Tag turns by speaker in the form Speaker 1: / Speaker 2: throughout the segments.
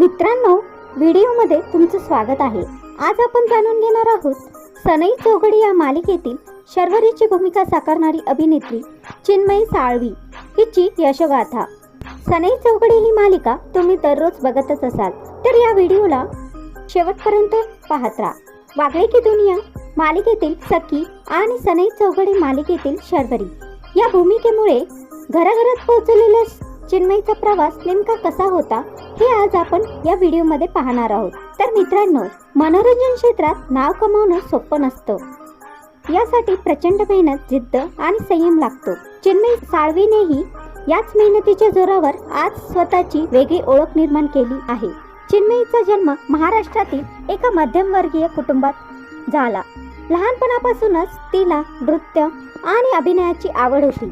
Speaker 1: मित्रांनो, व्हिडिओमध्ये तुमचं स्वागत आहे। आज आपण जाणून घेणार आहोत सनई चौघडी या मालिकेतील शर्वरीची भूमिका साकारणारी अभिनेत्री चिन्मयी साळवी हिची यशोगाथा। सनई चौघडी ही मालिका तुम्ही दररोज बघतच असाल, तर या व्हिडिओला शेवटपर्यंत पाहत राहा। वागळे की दुनिया मालिकेतील सखी आणि सनई चौघडी मालिकेतील शर्वरी या भूमिकेमुळे घराघरात पोहोचलेल्या चिन्मयीचा प्रवास नेमका कसा होता हे आज आपण या व्हिडिओमध्ये पाहणार आहोत। तर मित्रांनो, मनोरंजन क्षेत्रात नाव कमावणं सोपं नसतं। यासाठी प्रचंड मेहनत, जिद्द आणि संयम लागतो। चिन्मयी साळवीनेही याच मेहनतीच्या जोरावर आज स्वतःची वेगळी ओळख निर्माण केली आहे। चिन्मयीचा जन्म महाराष्ट्रातील एका मध्यमवर्गीय कुटुंबात झाला। लहानपणापासूनच तिला नृत्य आणि अभिनयाची आवड होती।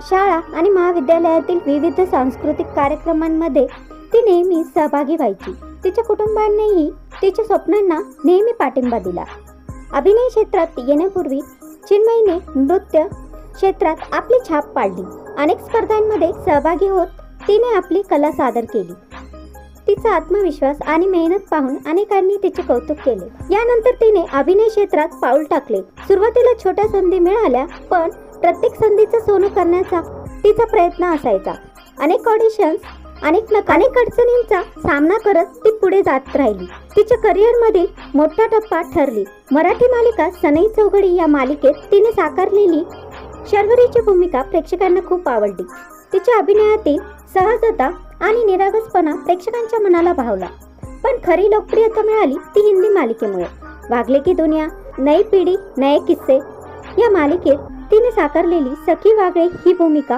Speaker 1: शाळा आणि महाविद्यालयातील विविध सांस्कृतिक कार्यक्रमांमध्ये ती नेहमी सहभागी व्हायची। तिच्या कुटुंबानेही तिच्या स्वप्नांना नेहमी पाठिंबा दिला। अभिनय क्षेत्रात येण्यापूर्वी चिन्मयीने नृत्य क्षेत्रात आपली छाप पाडली। अनेक स्पर्धांमध्ये सहभागी होत तिने आपली कला सादर केली। तिचा आत्मविश्वास आणि मेहनत पाहून अनेकांनी तिचे कौतुक केले। यानंतर तिने अभिनय क्षेत्रात पाऊल टाकले। सुरुवातीला छोट्या संधी मिळाल्या, पण प्रत्येक संधीचं सोनं करण्याचा तिचा प्रयत्न असायचा। अनेक ऑडिशन्स, अनेक अडचणींचा सामना करत ती पुढे जात राहिली। तिच्या करिअरमधील मोठा टप्पा ठरली मराठी मालिका सनई चौघडी या मालिकेत तिने साकारलेली शर्वरीची भूमिका प्रेक्षकांना खूप आवडली। तिच्या अभिनयातील सहजता आणि निरागसपणा प्रेक्षकांच्या मनाला भावला। पण खरी लोकप्रियता मिळाली ती हिंदी मालिकेमुळे। वागले की दुनिया, नई पिढी नए किस्से या मालिकेत तिने साकारलेली सखी वागळे ही भूमिका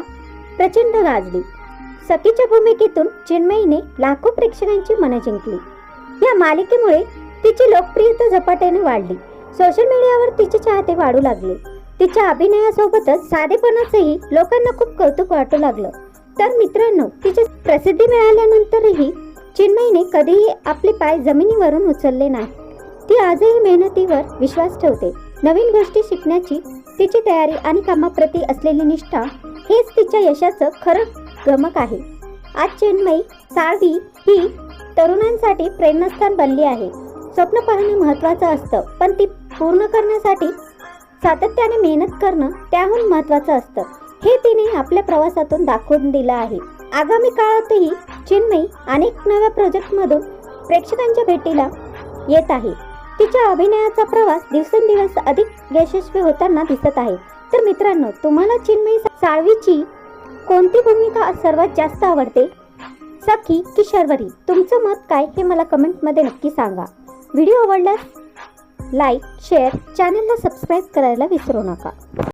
Speaker 1: प्रचंड गाजली। सखीच्या भूमिकेतून चिन्मयीने लाखो प्रेक्षकांची मने जिंकली। या मालिकेमुळे तिची लोकप्रियता झपाट्याने वाढली। सोशल मीडियावर तिचे चाहते वाढू लागले। तिच्या अभिनयासोबतच साधेपणाचंही लोकांना खूप कौतुक वाटू लागलं। तर मित्रांनो, तिची प्रसिद्धी मिळाल्यानंतरही चिन्मयीने कधीही आपले पाय जमिनीवरून उचलले नाही। ती आजही मेहनतीवर विश्वास ठेवते। नवीन गोष्टी शिकण्याची तिची तयारी आणि कामाप्रती असलेली निष्ठा हेच तिच्या यशाचं खरं गमक आहे। आज चिन्मयी साळवी ही तरुणांसाठी प्रेरणास्थान बनली आहे। स्वप्न पाहणं महत्त्वाचं असतं, पण ती पूर्ण करण्यासाठी सातत्याने मेहनत करणं त्याहून महत्त्वाचं असतं, हे तिने आपल्या प्रवासातून दाखवून दिलं आहे। आगामी काळातही चिन्मयी अनेक नव्या प्रोजेक्टमधून प्रेक्षकांच्या भेटीला येत आहे। तिच्या अभिनयाचा प्रवास दिवसेंदिवस अधिक यशस्वी होताना दिसत आहे। तर मित्रांनो, तुम्हाला चिन्मयी साळवीची कोणती भूमिका सर्वात जास्त आवडते, सखी की शर्वरी? तुमचं मत काय हे मला कमेंटमध्ये नक्की सांगा। व्हिडिओ आवडल्यास लाईक, शेअर, चॅनलला सबस्क्राईब करायला विसरू नका।